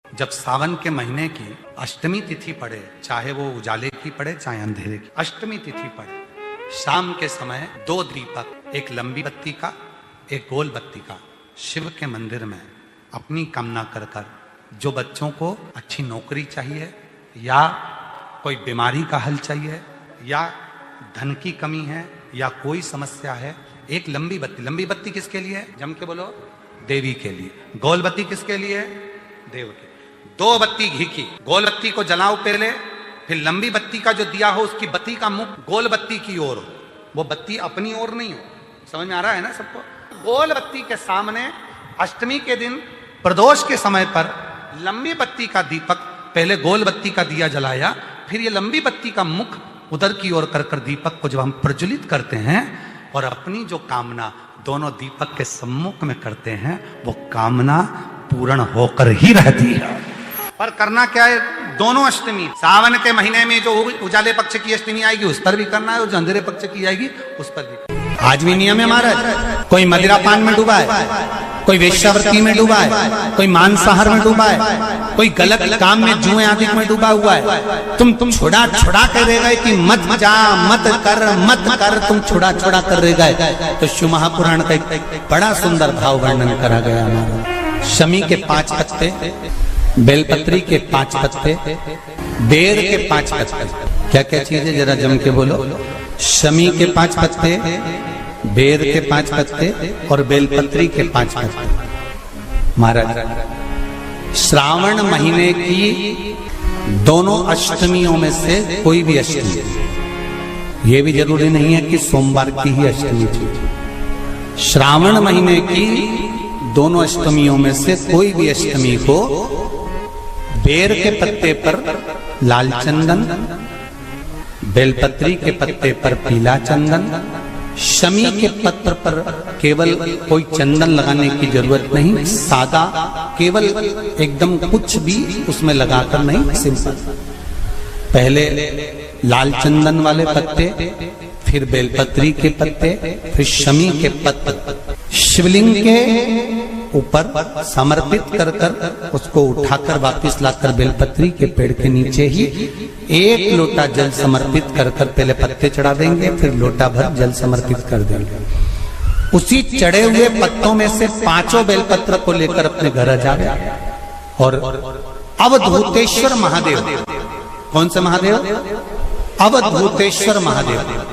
जब सावन के महीने की अष्टमी तिथि पड़े, चाहे वो उजाले की पड़े चाहे अंधेरे की, अष्टमी तिथि पड़े, शाम के समय दो दीपक, एक लंबी बत्ती का एक गोल बत्ती का, शिव के मंदिर में अपनी कामना कर कर, जो बच्चों को अच्छी नौकरी चाहिए या कोई बीमारी का हल चाहिए या धन की कमी है या कोई समस्या है, एक लंबी बत्ती किसके लिए है? जम के बोलो, देवी के लिए। गोल बत्ती किसके लिए है? देव के। दो बत्ती घी की, गोल बत्ती को जलाओ पहले, फिर लंबी बत्ती का जो दिया हो उसकी बत्ती का मुख गोल बत्ती की ओर हो, वो बत्ती अपनी ओर नहीं हो। समझ में आ रहा है ना सबको? गोल बत्ती के सामने अष्टमी के दिन प्रदोष के समय पर लंबी बत्ती का दीपक, पहले गोल बत्ती का दिया जलाया, फिर ये लंबी बत्ती का मुख उधर की ओर कर कर दीपक को जब हम प्रज्वलित करते हैं और अपनी जो कामना दोनों दीपक के सम्मुख में करते हैं, वो कामना पूर्ण होकर ही रहती है। पर करना क्या है? दोनों अष्टमी, सावन के महीने में जो उजाले पक्ष की अष्टमी आएगी उस पर भी करना है और जो अंधेरे पक्ष की आएगी उस पर भी। आज भी नियम है हमारा, कोई मदिरा पान में डूबा है, कोई वेश्यावृत्ति में डूबा है, कोई मांसाहार में डूबा है, कोई गलत काम में जुए आदि में डूबा हुआ है। तुम छुड़ा कर रह गए कि मत जा, मत कर, तुम छुड़ा कर रह गए। तो शिव महापुराण का एक बड़ा सुंदर भाव वर्णन करा गया हमारा। शमी के 5 पत्ते, बेलपत्री के 5 पत्ते, बेर के 5 पत्ते, क्या क्या चीज है जरा जम के बोलो। शमी के 5 पत्ते, बेर के 5 पत्ते और बेलपत्री के 5 पत्ते। महाराज, श्रावण महीने की दोनों अष्टमियों में से कोई भी अष्टमी, ये भी जरूरी नहीं है कि सोमवार की ही अष्टमी थी। श्रावण महीने की दोनों अष्टमियों में से कोई भी अष्टमी को बेर के पत्ते पर लाल चंदन, बेलपत्री के पत्ते पर पीला चंदन, शमी के पत्र पर केवल कोई चंदन लगाने की जरूरत नहीं, सादा, केवल एकदम कुछ भी उसमें लगाकर नहीं, सिंपल। पहले लाल चंदन वाले पत्ते, फिर बेलपत्री के पत्ते, फिर शमी के पत्ते शिवलिंग के ऊपर समर्पित कर कर उसको उठाकर वापस लाकर बेलपत्री के पेड़ के नीचे ही 1 लोटा जल समर्पित कर कर पहले पत्ते चढ़ा देंगे, फिर लोटा भर जल समर्पित कर देंगे। उसी चढ़े हुए पत्तों में से 5 बेलपत्र को लेकर अपने घर आ जावे और अवधूतेश्वर महादेव, कौन से महादेव? अवधूतेश्वर महादेव।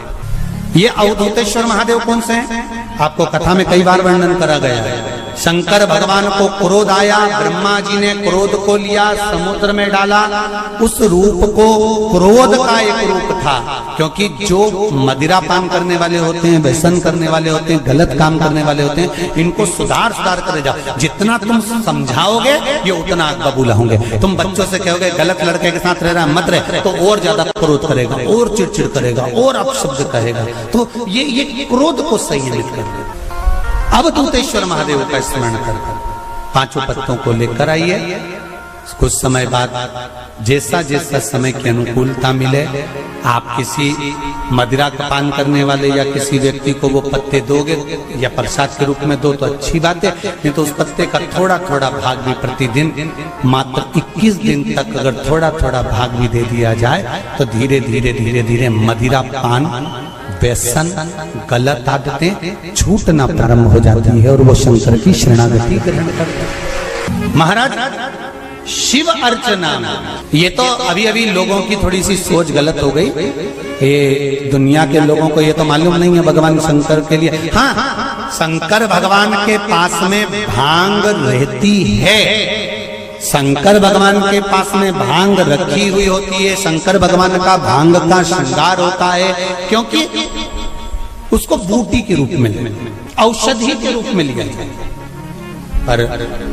ये अवधूतेश्वर महादेव कौन से हैं? आपको कथा में कई बार वर्णन करा गया है। शंकर भगवान को क्रोध आया, ब्रह्मा जी ने क्रोध को लिया, समुद्र में डाला। उस रूप को क्रोध का एक रूप था, क्योंकि जो मदिरा पान करने वाले होते हैं, व्यसन करने वाले होते हैं, गलत काम करने वाले होते हैं, इनको सुधार करे जाओ। जितना तुम समझाओगे ये उतना आग बबूला होंगे। तुम बच्चों से कहोगे गलत लड़के के साथ रह रहा मत रहे, तो और ज्यादा क्रोध करेगा, और चिड़चिड़ करेगा, और अपशब्द कहेगा। तो ये क्रोध को संयमित कर दे। अवधूतेश्वर महादेव का स्मरण कर 5 पत्तों को लेकर आइए। कुछ समय बाद जैसा जैसा समय की अनुकूलता मिले, आप किसी मदिरा का पान करने वाले या किसी व्यक्ति को वो पत्ते दोगे या प्रसाद के रूप में दो तो अच्छी बात है, नहीं तो उस पत्ते का थोड़ा थोड़ा भाग भी प्रतिदिन मात्र 21 दिन तक अगर थोड़ा थोड़ा भाग भी दे दिया जाए तो धीरे धीरे मदिरा पान, व्यसन, गलत आदतें छूटना प्रारंभ हो जाती है और वो शंकर की शरणागति ग्रहण करते हैं। महाराज, शिव अर्चना, ये तो अभी लोगों की थोड़ी सी सोच गलत हो गई। ये दुनिया के लोगों को ये तो मालूम नहीं है भगवान शंकर के लिए। हाँ, शंकर भगवान के पास में भांग रहती है, शंकर भगवान के पास में भांग रखी हुई होती है, शंकर भगवान का भांग का श्रृंगार होता है, क्योंकि उसको बूटी के रूप में, औषधि के रूप में लिया जाए। पर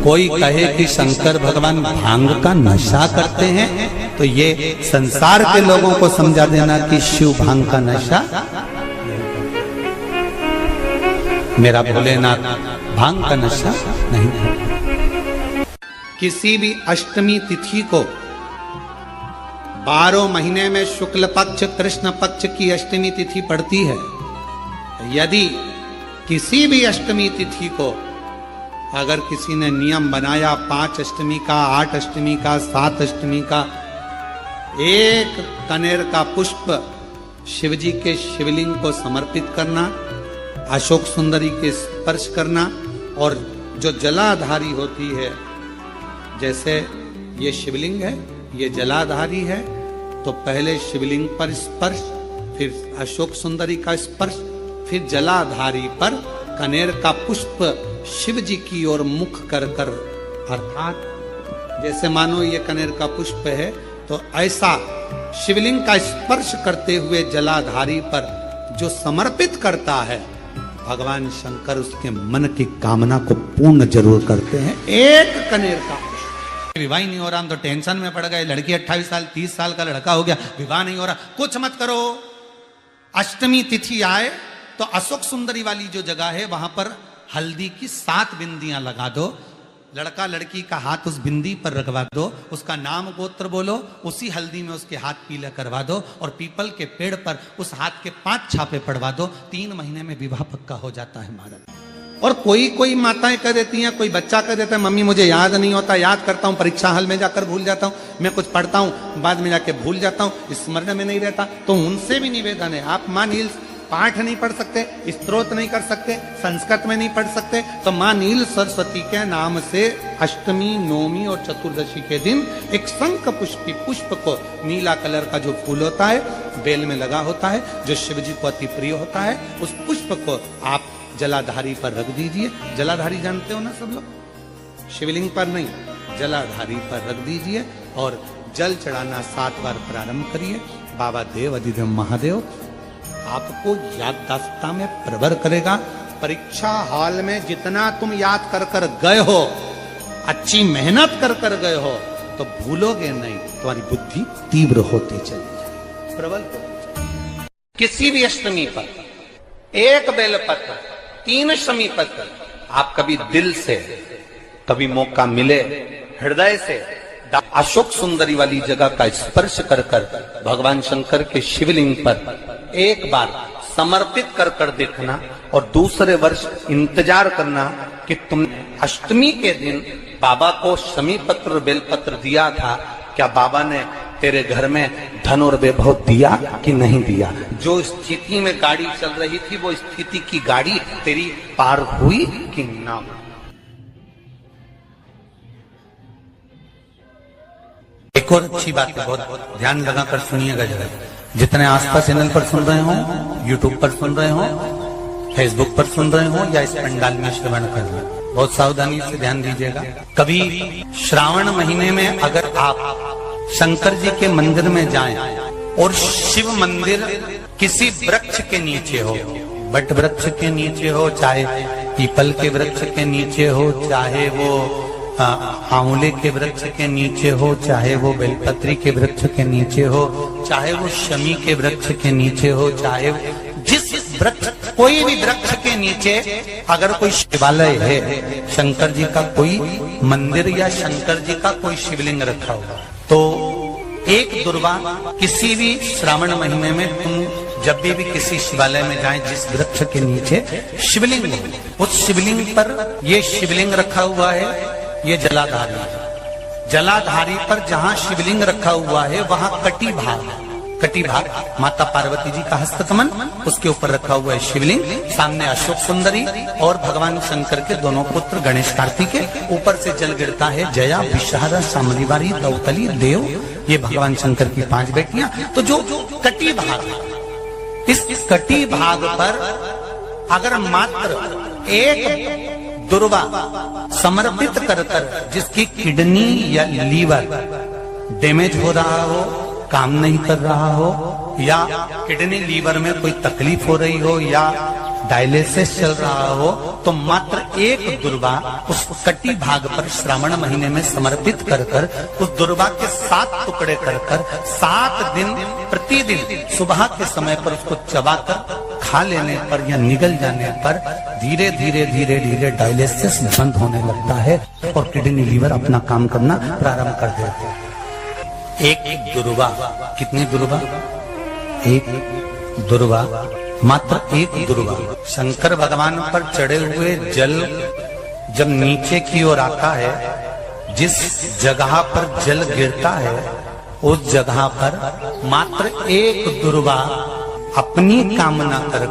कोई कहे कि शंकर भगवान भांग का नशा करते हैं, तो ये संसार के लोगों को समझा देना कि शिव भांग का नशा, मेरा भोलेनाथ भांग का नशा नहीं करते। किसी भी अष्टमी तिथि को 12 महीने में शुक्ल पक्ष कृष्ण पक्ष की अष्टमी तिथि पड़ती है। यदि किसी भी अष्टमी तिथि को अगर किसी ने नियम बनाया 5 अष्टमी का, 8 अष्टमी का, 7 अष्टमी का, एक कनेर का पुष्प शिवजी के शिवलिंग को समर्पित करना, अशोक सुंदरी के स्पर्श करना, और जो जलाधारी होती है, जैसे ये शिवलिंग है, ये जलाधारी है, तो पहले शिवलिंग पर स्पर्श, फिर अशोक सुंदरी का स्पर्श, फिर जलाधारी पर कनेर का पुष्प शिव जी की ओर मुख कर कर, अर्थात जैसे मानो ये कनेर का पुष्प है, तो ऐसा शिवलिंग का स्पर्श करते हुए जलाधारी पर जो समर्पित करता है, भगवान शंकर उसके मन की कामना को पूर्ण जरूर करते हैं। एक कनेर का पुष्प। विवाह नहीं हो रहा, हम तो टेंशन में पड़ गए, लड़की 28 साल 30 साल का लड़का हो गया, विवाह नहीं हो रहा, कुछ मत करो। अष्टमी तिथि आए तो अशोक सुंदरी वाली जो जगह है वहां पर हल्दी की 7 बिंदियां लगा दो, लड़का लड़की का हाथ उस बिंदी पर रखवा दो, उसका नाम गोत्र बोलो, उसी हल्दी में उसके हाथ पीला करवा दो, और पीपल के पेड़ पर उस हाथ के 5 छापे पड़वा दो। 3 महीने में विवाह पक्का हो जाता है महाराज। और कोई माताएं कह देती हैं, कोई बच्चा कह देता है, मम्मी मुझे याद नहीं होता, याद करता हूं परीक्षा हॉल में जाकर भूल जाता हूं, मैं कुछ पढ़ता हूं बाद में जाके भूल जाता हूं, स्मरण में नहीं रहता। तो उनसे भी निवेदन है, आप मां नील पाठ नहीं पढ़ सकते, स्तोत्र नहीं कर सकते, संस्कृत में नहीं पढ़ सकते, तो मां नील सरस्वती के नाम से अष्टमी, नवमी और चतुर्दशी के दिन एक शंख पुष्पी पुष्प को, नीला कलर का जो फूल होता है, बेल में लगा होता है, जो शिव जी को अति प्रिय होता है, उस पुष्प को आप जलाधारी पर रख दीजिए। जलाधारी जानते हो ना सब लोग, शिवलिंग पर नहीं, जलाधारी पर रख दीजिए और जल चढ़ाना 7 बार प्रारंभ करिए। बाबा देव अधिदेव महादेव आपको याददाश्तता में प्रवर करेगा। परीक्षा हॉल में जितना तुम याद कर कर गए हो, अच्छी मेहनत कर कर गए हो, तो भूलोगे नहीं, तुम्हारी बुद्धि तीव्र होती चली जाए, प्रबल होती चली। किसी भी अष्टमी पर 1 बेलपत्र, 3 शमी पत्र, आप कभी दिल से, कभी मौका मिले हृदय से अशोक सुंदरी वाली जगह का स्पर्श कर कर भगवान शंकर के शिवलिंग पर एक बार समर्पित कर कर देखना, और दूसरे वर्ष इंतजार करना कि तुमने अष्टमी के दिन बाबा को शमी पत्र और बेलपत्र दिया था, क्या बाबा ने तेरे घर में धन और वैभव दिया कि नहीं दिया। जो स्थिति में गाड़ी चल रही थी, वो स्थिति की गाड़ी तेरी पार हुई कि ना। एक और अच्छी बात है, बहुत ध्यान लगाकर सुनिएगा जरा। जितने आस्था चैनल पर सुन रहे हो, यूट्यूब पर सुन रहे हो, फेसबुक पर सुन रहे हो, या इस पंडाल में श्रवण कर रहे हो, बहुत सावधानी से ध्यान दीजिएगा। कभी श्रावण महीने में अगर आप शंकर जी के मंदिर में जाएं और शिव मंदिर किसी वृक्ष के नीचे हो, बट वृक्ष के नीचे हो, चाहे पीपल के वृक्ष के नीचे हो, चाहे वो आंवले के वृक्ष के नीचे हो, चाहे वो बेलपत्री के वृक्ष के नीचे हो, चाहे वो शमी के वृक्ष के नीचे हो, चाहे जिस वृक्ष, कोई भी वृक्ष के नीचे अगर कोई शिवालय है, शंकर जी का कोई मंदिर या शंकर जी का कोई शिवलिंग रखा हुआ, तो एक दुर्वा किसी भी श्रावण महीने में तुम जब भी किसी शिवालय में जाएं, जिस वृक्ष के नीचे शिवलिंग हो, उस शिवलिंग पर ये शिवलिंग रखा हुआ है, ये जलाधारी है। जलाधारी पर जहां शिवलिंग रखा हुआ है वहां कटी भाग माता पार्वती जी का हस्तकमल, उसके ऊपर रखा हुआ है शिवलिंग, सामने अशोक सुंदरी और भगवान शंकर के दोनों पुत्र गणेश कार्तिकेय, ऊपर से जल गिरता है जया, विषहारा, सामरीवारी, दौतली, देव, ये भगवान शंकर की 5 बेटियां। तो जो कटी भाग, इस कटी भाग पर अगर मात्र एक दुर्वा समर्पित कर कर, जिसकी किडनी या लीवर डैमेज हो रहा हो, काम नहीं कर रहा हो, या किडनी लीवर में कोई तकलीफ हो रही हो, या डायलिसिस चल रहा हो, तो मात्र एक दुर्वा उस कटी भाग पर श्रावण महीने में समर्पित कर कर, उस दुर्वा के 7 टुकड़े कर कर 7 दिन प्रतिदिन सुबह के समय पर उसको चबाकर खा लेने पर या निगल जाने पर धीरे धीरे धीरे धीरे डायलिसिस बंद होने लगता है और किडनी लीवर अपना काम करना प्रारंभ कर देते हैं। एक दुर्वा, कितनी दुर्वा? एक दुर्वा, मात्र एक दुर्वा। शंकर भगवान पर चढ़े हुए जल जब नीचे की ओर आता है, जिस जगह पर जल गिरता है उस जगह पर मात्र एक दुर्वा अपनी कामना कर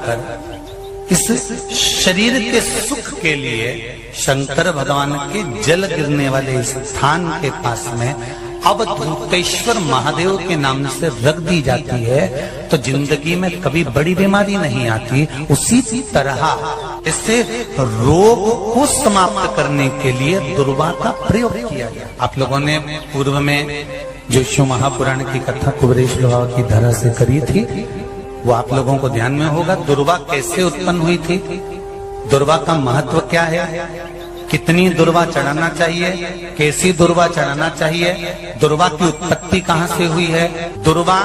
इस शरीर के सुख के लिए शंकर भगवान के जल गिरने वाले स्थान के पास में अवधूतेश्वर महादेव के नाम से रख दी जाती है, तो जिंदगी में कभी बड़ी बीमारी नहीं आती। उसी तरह इससे रोग को समाप्त करने के लिए दुर्वा का प्रयोग किया गया। आप लोगों ने पूर्व में जो शिव महापुराण की कथा कुबेरेश्वर बाबा की धरा से करी थी, वो आप लोगों को ध्यान में होगा। दुर्वा कैसे उत्पन्न हुई थी, दुर्वा का महत्व क्या है, कितनी दुर्वा चढ़ाना चाहिए, कैसी दुर्वा चढ़ाना चाहिए, दुर्वा की उत्पत्ति कहाँ से हुई है, दुर्वा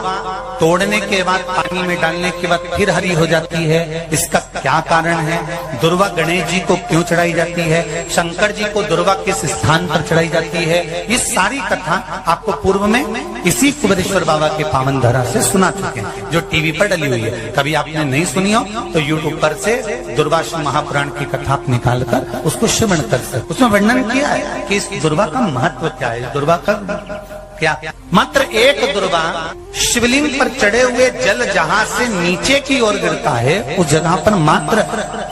तोड़ने के बाद पानी में डालने के बाद फिर हरी हो जाती है, इसका क्या कारण है, दुर्वा गणेश जी को क्यों चढ़ाई जाती है, शंकर जी को दुर्वा किस स्थान पर चढ़ाई जाती है, ये सारी कथा आपको पूर्व में इसी कुबेरेश्वर बाबा के पावन धरा से सुना चुके हैं, जो टीवी पर डली हुई है। कभी आपने नहीं सुनी हो तो यूट्यूब पर से दुर्वा शिव महापुराण की कथा आप निकाल कर उसको श्रवण कर सकते। उसमें वर्णन किया है कि इस दुर्वा का महत्व क्या है, दुर्वा का क्या। मात्र एक दुर्वा शिवलिंग पर चढ़े हुए जल जहां से नीचे की ओर गिरता है, उस जगह पर मात्र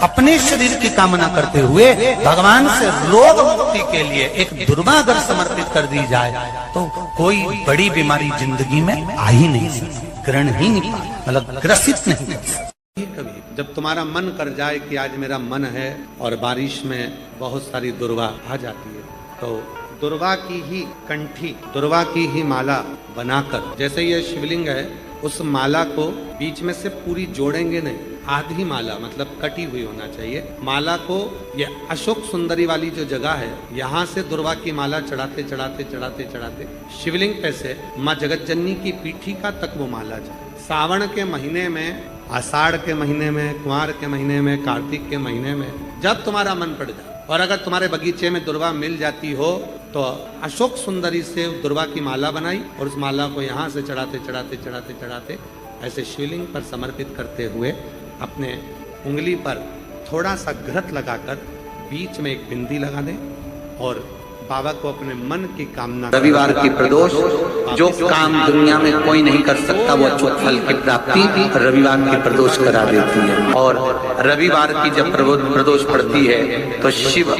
अपने शरीर की कामना करते हुए भगवान से रोग मुक्ति के लिए एक दुर्वा अगर समर्पित कर दी जाए तो कोई बड़ी बीमारी जिंदगी में आ ही नहीं सकती, ग्रहण ही नहीं पाए, मतलब ग्रसित नहीं कर सकती। कभी जब तुम्हारा मन कर जाए कि आज मेरा मन है और बारिश में बहुत सारी दुर्वा आ जाती है, तो दुर्वा की ही कंठी, दुर्वा की ही माला बनाकर, जैसे ये शिवलिंग है उस माला को बीच में से पूरी जोड़ेंगे नहीं, आधी माला मतलब कटी हुई होना चाहिए। माला को ये अशोक सुंदरी वाली जो जगह है, यहाँ से दुर्वा की माला चढ़ाते चढ़ाते चढ़ाते चढ़ाते शिवलिंग पे से माँ जगतजननी की पीठिका तक वो माला जाए। सावन के महीने में, आषाढ़ के महीने में, कुंवार के महीने में, कार्तिक के महीने में, जब तुम्हारा मन पड़ जाए और अगर तुम्हारे बगीचे में दुर्वा मिल जाती हो तो अशोक सुंदरी से दुर्वा की माला बनाई और उस माला को यहाँ से चढ़ाते चढ़ाते चढ़ाते चढ़ाते ऐसे शिवलिंग पर समर्पित करते हुए अपने उंगली पर थोड़ा सा घृत लगाकर बीच में एक बिंदी लगा दें और बाबा को अपने मन की कामना। रविवार की प्रदोष, जो काम दुनिया में कोई नहीं कर सकता वो अच्युत फल की प्राप्ति रविवार की प्रदोष करा देती है। और रविवार की जब प्रदोष पड़ती है तो शिव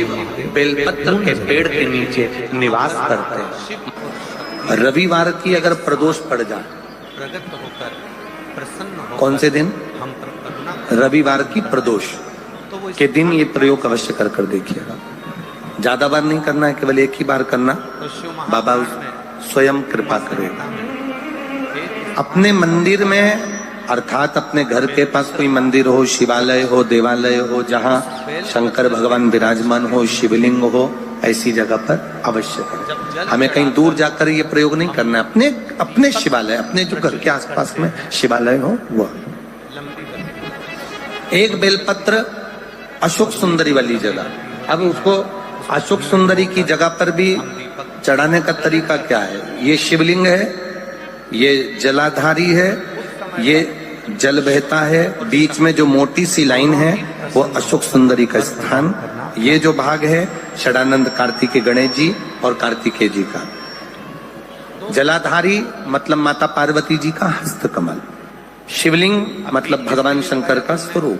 बेलपत्र के पेड़ के नीचे निवास करते हैं। रविवार की अगर प्रदोष पड़ जाए, प्रगट होकर प्रसन्न, कौन से दिन, हम रविवार की प्रदोष के दिन ये प्रयोग अवश्य कर कर देखिएगा। ज्यादा बार नहीं करना है, केवल एक ही बार करना, बाबा स्वयं कृपा करेगा। अपने मंदिर में अर्थात अपने घर के पास कोई मंदिर हो, शिवालय हो, देवालय हो, जहाँ शंकर भगवान विराजमान हो, शिवलिंग हो, ऐसी जगह पर अवश्य करें। हमें कहीं दूर जाकर ये प्रयोग नहीं करना है, अपने अपने शिवालय, अपने जो घर के आसपास में शिवालय हो वो। एक बेलपत्र अशोक सुंदरी वाली जगह, अब उसको अशोक सुंदरी की जगह पर भी चढ़ाने का तरीका क्या है, ये शिवलिंग है, ये जलाधारी है, ये जल बहता है, बीच में जो मोटी सी लाइन है वो अशोक सुंदरी का स्थान, ये जो भाग है षडानंद कार्तिकेय गणेश जी और कार्तिकेय जी का। जलाधारी मतलब माता पार्वती जी का हस्त कमल, शिवलिंग मतलब भगवान शंकर का स्वरूप।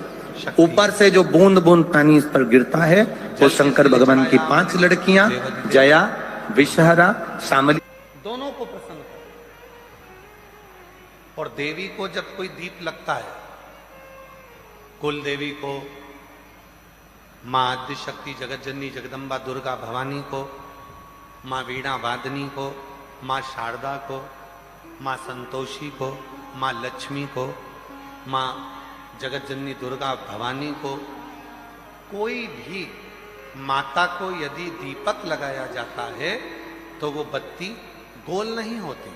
ऊपर से जो बूंद बूंद पानी इस पर गिरता है वो शंकर भगवान की 5 लड़कियां जया, विषहरा, शामली, दोनों को प्रसन्न कर। और देवी को जब कोई दीप लगता है, कुल देवी को, माँ आद्य शक्ति जगतजननी जगदम्बा दुर्गा भवानी को, माँ वीणा वादनी को, माँ शारदा को, माँ संतोषी को, माँ लक्ष्मी को, माँ जगतजननी दुर्गा भवानी को, कोई भी माता को यदि दीपक लगाया जाता है तो वो बत्ती गोल नहीं होती,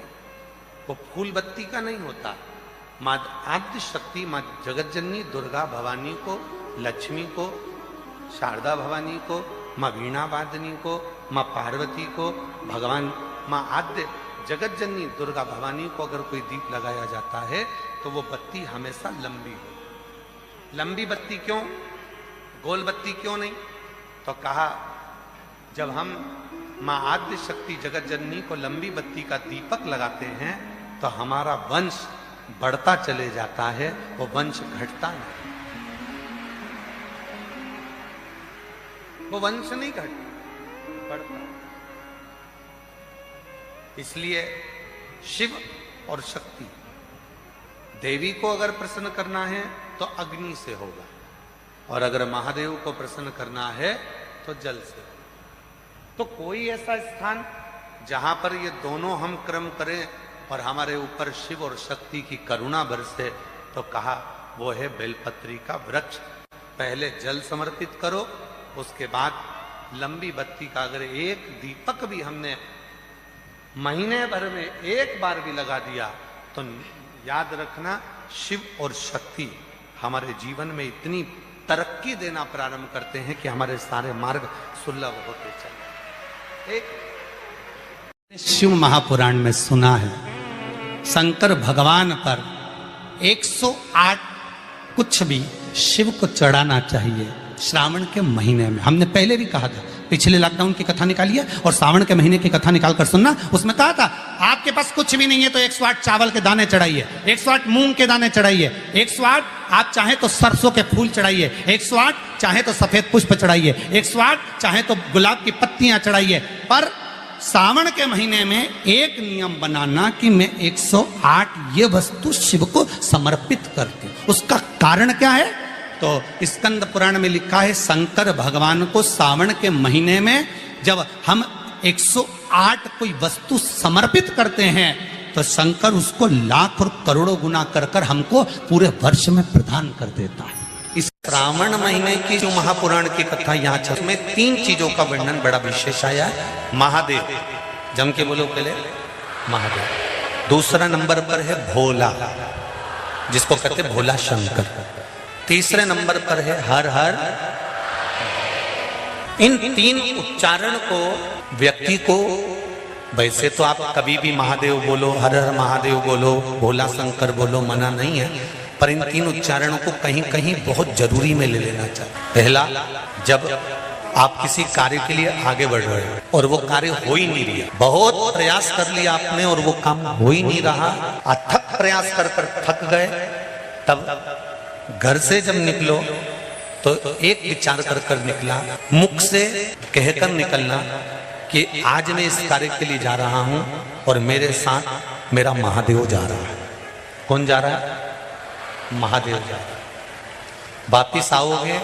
वो फूल बत्ती का नहीं होता। माँ आद्य शक्ति, माँ जगतजननी दुर्गा भवानी को, लक्ष्मी को, शारदा भवानी को, माँ वीणा वादनी को, माँ पार्वती को, भगवान माँ आद्य जगतजननी दुर्गा भवानी को अगर कोई दीप लगाया जाता है तो वो बत्ती हमेशा लंबी हो। लंबी बत्ती क्यों, गोल बत्ती क्यों नहीं? तो कहा जब हम मां आद्य शक्ति जगत जननी को लंबी बत्ती का दीपक लगाते हैं तो हमारा वंश बढ़ता चले जाता है, वो वंश घटता नहीं, वो वंश नहीं घटता, बढ़ता। इसलिए शिव और शक्ति, देवी को अगर प्रसन्न करना है तो अग्नि से होगा, और अगर महादेव को प्रसन्न करना है तो जल से होगा। तो कोई ऐसा स्थान जहां पर ये दोनों हम क्रम करें और हमारे ऊपर शिव और शक्ति की करुणा बरसे, तो कहा वो है बेलपत्री का वृक्ष। पहले जल समर्पित करो, उसके बाद लंबी बत्ती का अगर एक दीपक भी हमने महीने भर में एक बार भी लगा दिया तो याद रखना शिव और शक्ति हमारे जीवन में इतनी तरक्की देना प्रारंभ करते हैं कि हमारे सारे मार्ग सुलभ होते चले। एक शिव महापुराण में सुना है शंकर भगवान पर 108 कुछ भी शिव को चढ़ाना चाहिए श्रावण के महीने में। हमने पहले भी कहा था, पिछले लॉकडाउन की कथा निकाली है और सावन के महीने की कथा निकाल कर सुनना। उसमें कहा था आपके पास कुछ भी नहीं है तो 108 चावल के दाने चढ़ाइए, 108 मूंग के दाने चढ़ाइए, 108 आप चाहे तो सरसों के फूल चढ़ाइए, 108 चाहे तो सफेद पुष्प चढ़ाइए, 108 चाहे तो गुलाब की पत्तियां चढ़ाइए। पर सावन के महीने में एक नियम बनाना कि मैं 108 ये वस्तु शिव को समर्पित करती हूं। उसका कारण क्या है? तो स्कंद पुराण में लिखा है शंकर भगवान को सावन के महीने में जब हम 108 कोई वस्तु समर्पित करते हैं तो शंकर उसको लाख और करोड़ों गुना कर कर हमको पूरे वर्ष में प्रदान कर देता है। इस श्रावण महीने की जो महापुराण की कथा यहाँ चल में 3 चीजों का वर्णन बड़ा विशेष आया है। महादेव, जम के बोलो पहले महादेव। दूसरा नंबर पर है भोला, जिसको कहते भोला शंकर। तीसरे नंबर पर है हर हर। इन 3 उच्चारण को व्यक्ति को, वैसे तो आप कभी भी महादेव बोलो, हर हर महादेव बोलो, भोला शंकर बोलो, मना नहीं है, पर इन 3 उच्चारणों को कहीं कहीं बहुत जरूरी में ले लेना चाहिए। पहला, जब आप किसी कार्य के लिए आगे बढ़ रहे हो और वो कार्य हो ही नहीं रहा, बहुत प्रयास कर लिया आपने और वो काम हो ही नहीं रहा, अथक प्रयास कर कर थक गए, तब घर से जब निकलो तो एक विचार कर कर निकला, मुख से कहकर निकलना कि आज मैं इस कार्य के लिए जा रहा हूं और मेरे साथ मेरा महादेव जा रहा है। कौन जा रहा है? महादेव जा रहा है। वापिस आओगे,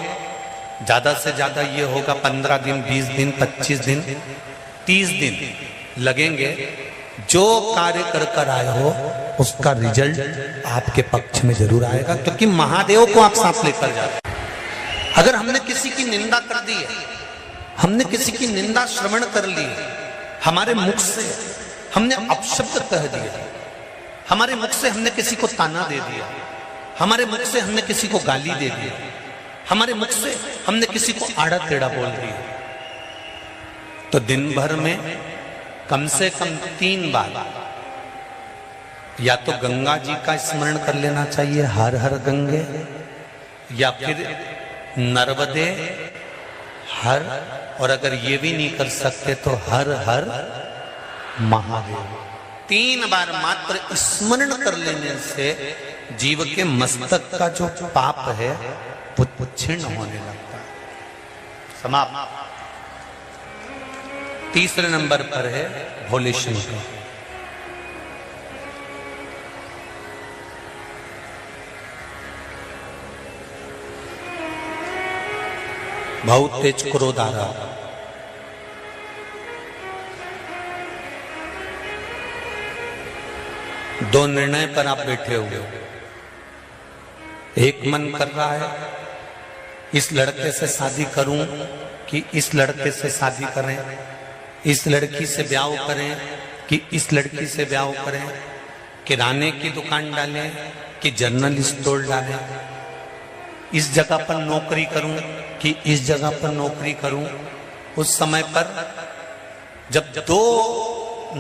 ज्यादा से ज्यादा ये होगा 15 दिन, 20 दिन, 25 दिन, 30 दिन लगेंगे। जो कार्य कर कर आए हो उसका रिजल्ट आपके पक्ष में जरूर आएगा, क्योंकि महादेव को आप साथ लेकर जाते हैं। अगर हमने किसी की निंदा कर दी है, हमने किसी की निंदा श्रवण कर ली, हमारे मुख से हमने अपशब्द कह दिया, हमारे मुख से हमने किसी को ताना दे दिया, हमारे मुख से हमने किसी को गाली दे दी, हमारे मुख से हमने किसी को आड़ा टेढ़ा बोल दिया, तो दिन भर में कम से कम 3 बार या तो गंगा जी का स्मरण कर लेना चाहिए, हर हर गंगे, या फिर नर्मदे हर, और अगर ये भी नहीं कर सकते तो हर हर महादेव। 3 बार मात्र स्मरण कर लेने से जीव के मस्तक का जो पाप है वो क्षीण होने लगता है। समाप्त। तीसरे नंबर पर है भोले शंकर। बहुत तेज क्रोध आ रहा, दो निर्णय पर आप बैठे हुए हो। एक मन कर रहा है इस लड़के से शादी करूं कि इस लड़के से शादी करें, इस लड़की से ब्याह करें कि इस लड़की से ब्याह करें, किराने की दुकान डालें कि जनरल स्टोर डालें, इस जगह पर नौकरी करूं कि इस जगह पर नौकरी करूं। उस समय पर जब 2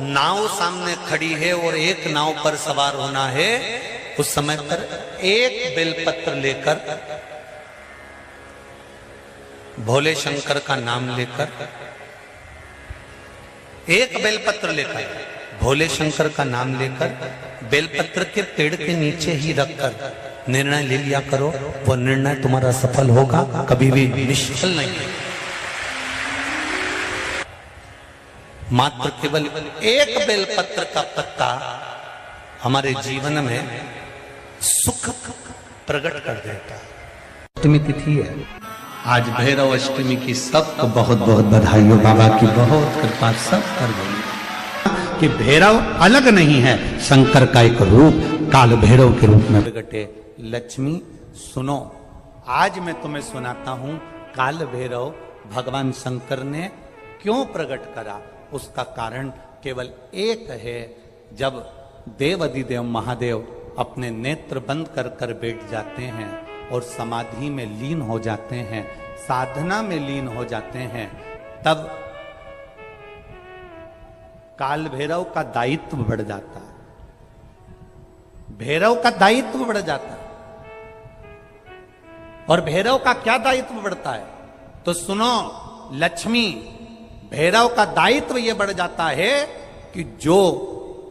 नाव सामने खड़ी है और एक नाव पर सवार होना है, उस समय पर एक बेलपत्र लेकर भोले शंकर का नाम लेकर एक बेलपत्र लेकर, भोले शंकर का नाम लेकर बेलपत्र के पेड़ के नीचे ही रखकर निर्णय ले लिया करो, वो निर्णय तुम्हारा सफल होगा, कभी भी निष्फल नहीं। मात्र केवल एक बेलपत्र का पत्ता हमारे जीवन में सुख प्रकट कर देता है। अष्टमी तिथि है आज, भैरव अष्टमी की सबको बहुत बहुत बधाई हो। बाबा की बहुत कृपा सब कर गई कि भैरव अलग नहीं है, शंकर का एक रूप काल भैरव के रूप में प्रकटे। लक्ष्मी सुनो, आज मैं तुम्हें सुनाता हूं काल भैरव भगवान शंकर ने क्यों प्रकट करा। उसका कारण केवल एक है। जब देव अधिदेव महादेव अपने नेत्र बंद कर कर बैठ जाते हैं और समाधि में लीन हो जाते हैं, साधना में लीन हो जाते हैं, तब काल भैरव का दायित्व बढ़ जाता है। भैरव का दायित्व बढ़ जाता है। और भैरव का क्या दायित्व बढ़ता है तो सुनो, लक्ष्मी भैरव का दायित्व यह बढ़ जाता है कि जो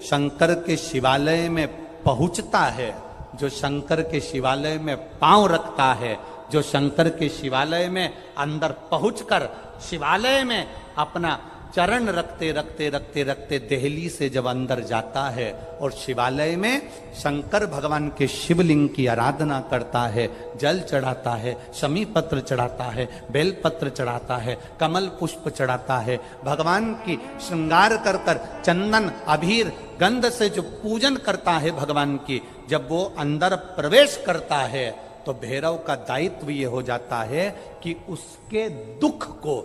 शंकर के शिवालय में पहुंचता है, जो शंकर के शिवालय में पांव रखता है, जो शंकर के शिवालय में अंदर पहुंचकर शिवालय में अपना चरण रखते रखते रखते रखते देहली से जब अंदर जाता है और शिवालय में शंकर भगवान के शिवलिंग की आराधना करता है, जल चढ़ाता है, शमी पत्र चढ़ाता है, बेल पत्र चढ़ाता है, कमल पुष्प चढ़ाता है, भगवान की श्रृंगार कर कर चंदन अबीर गंध से जो पूजन करता है भगवान की, जब वो अंदर प्रवेश करता है तो भैरव का दायित्व ये हो जाता है कि उसके दुख को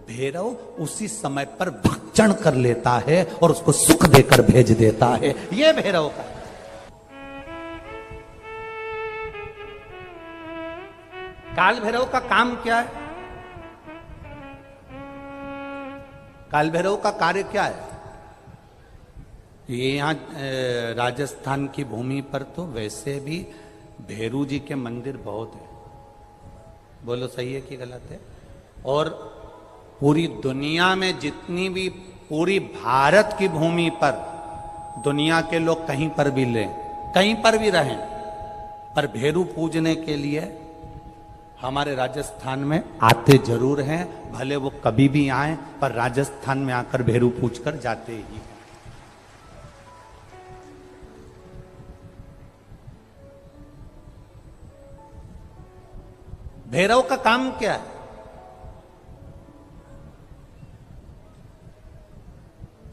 भैरव उसी समय पर भक्षण कर लेता है और उसको सुख देकर भेज देता है। ये भैरव का काल भैरव का काम क्या है? काल भैरव का कार्य क्या है? ये यहां राजस्थान की भूमि पर तो वैसे भी भैरू जी के मंदिर बहुत है, बोलो सही है कि गलत है? और पूरी दुनिया में जितनी भी, पूरी भारत की भूमि पर दुनिया के लोग कहीं पर भी लें, कहीं पर भी रहें, पर भैरू पूजने के लिए हमारे राजस्थान में आते जरूर हैं। भले वो कभी भी आए, पर राजस्थान में आकर भैरू पूज कर जाते ही हैं। भैरव का काम क्या है?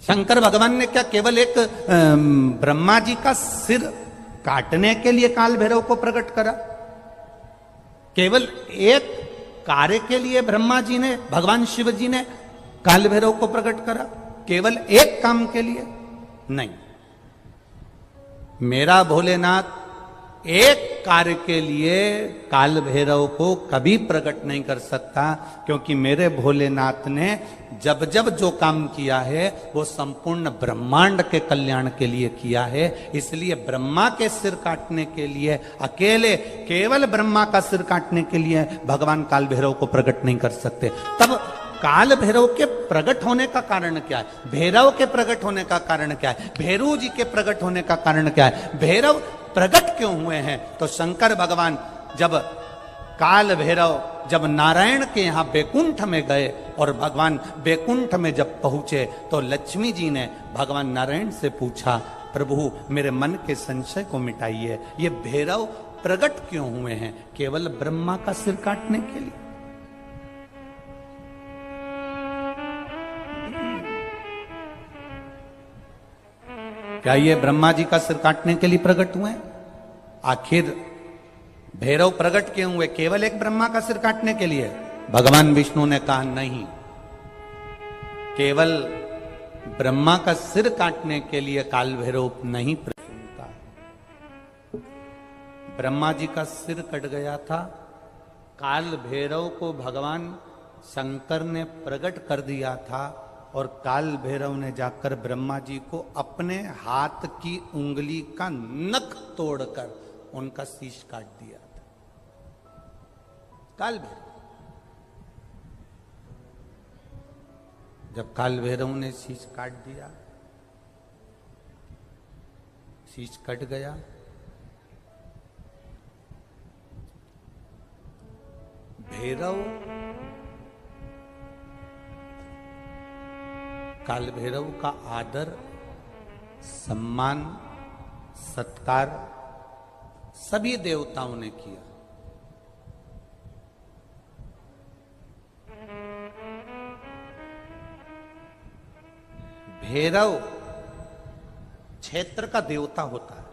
शंकर भगवान ने क्या केवल एक ब्रह्मा जी का सिर काटने के लिए काल भैरव को प्रकट करा? केवल एक कार्य के लिए ब्रह्मा जी ने, भगवान शिव जी ने काल भैरव को प्रकट करा? केवल एक काम के लिए नहीं। मेरा भोलेनाथ एक कार्य के लिए काल भैरव को कभी प्रकट नहीं कर सकता, क्योंकि मेरे भोलेनाथ ने जब जब जो काम किया है वो संपूर्ण ब्रह्मांड के कल्याण के लिए किया है। इसलिए ब्रह्मा के सिर काटने के लिए, अकेले केवल ब्रह्मा का सिर काटने के लिए भगवान काल भैरव को प्रकट नहीं कर सकते। तब काल भैरव के प्रकट होने का कारण क्या है? भैरव के प्रकट होने का कारण क्या है? भैरू जी के प्रकट होने का कारण क्या है? भैरव प्रकट क्यों हुए हैं? तो शंकर भगवान जब काल भैरव जब नारायण के यहां बैकुंठ में गए और भगवान बैकुंठ में जब पहुंचे तो लक्ष्मी जी ने भगवान नारायण से पूछा, प्रभु मेरे मन के संशय को मिटाइए, ये भैरव प्रकट क्यों हुए हैं? केवल ब्रह्मा का सिर काटने के लिए? क्या ये ब्रह्मा जी का सिर काटने के लिए प्रकट हुए? आखिर भैरव प्रकट क्यों हुए? केवल एक ब्रह्मा का सिर काटने के लिए? भगवान विष्णु ने कहा नहीं, केवल ब्रह्मा का सिर काटने के लिए काल भैरव नहीं प्रकट हुआ। ब्रह्मा जी का सिर कट गया था, काल भैरव को भगवान शंकर ने प्रकट कर दिया था और काल भैरव ने जाकर ब्रह्मा जी को अपने हाथ की उंगली का नख तोड़कर उनका शीश काट दिया था। काल भैरव जब काल भैरव ने शीश काट दिया, शीश कट गया, भैरव काल भैरव का आदर, सम्मान, सत्कार सभी देवताओं ने किया। भैरव क्षेत्र का देवता होता है।